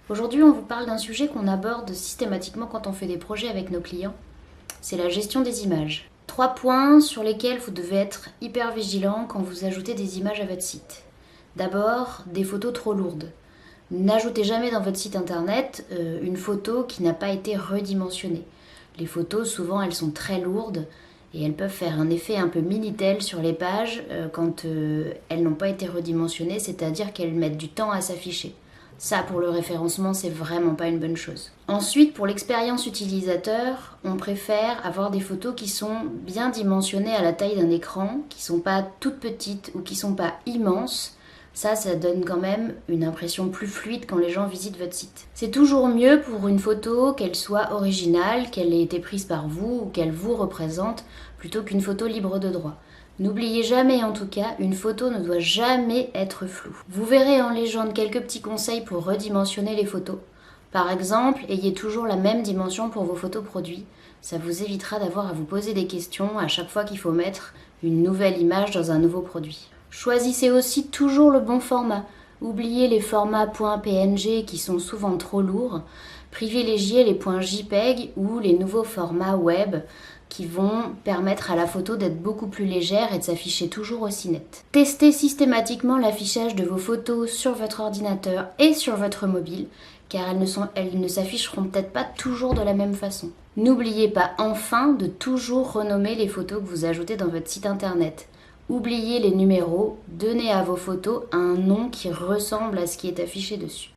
Aujourd'hui, on vous parle d'un sujet qu'on aborde systématiquement quand on fait des projets avec nos clients. C'est la gestion des images. 3 points sur lesquels vous devez être hyper vigilant quand vous ajoutez des images à votre site. D'abord, des photos trop lourdes. N'ajoutez jamais dans votre site internet une photo qui n'a pas été redimensionnée. Les photos, souvent, elles sont très lourdes et elles peuvent faire un effet un peu Minitel sur les pages quand elles n'ont pas été redimensionnées, c'est-à-dire qu'elles mettent du temps à s'afficher. Ça, pour le référencement, c'est vraiment pas une bonne chose. Ensuite, pour l'expérience utilisateur, on préfère avoir des photos qui sont bien dimensionnées à la taille d'un écran, qui sont pas toutes petites ou qui sont pas immenses. Ça donne quand même une impression plus fluide quand les gens visitent votre site. C'est toujours mieux pour une photo qu'elle soit originale, qu'elle ait été prise par vous ou qu'elle vous représente, plutôt qu'une photo libre de droit. N'oubliez jamais en tout cas, une photo ne doit jamais être floue. Vous verrez en légende quelques petits conseils pour redimensionner les photos. Par exemple, ayez toujours la même dimension pour vos photos produits. Ça vous évitera d'avoir à vous poser des questions à chaque fois qu'il faut mettre une nouvelle image dans un nouveau produit. Choisissez aussi toujours le bon format. Oubliez les formats .png qui sont souvent trop lourds. Privilégiez les .jpeg ou les nouveaux formats web qui vont permettre à la photo d'être beaucoup plus légère et de s'afficher toujours aussi nette. Testez systématiquement l'affichage de vos photos sur votre ordinateur et sur votre mobile, car elles ne s'afficheront peut-être pas toujours de la même façon. N'oubliez pas enfin de toujours renommer les photos que vous ajoutez dans votre site internet. Oubliez les numéros, donnez à vos photos un nom qui ressemble à ce qui est affiché dessus.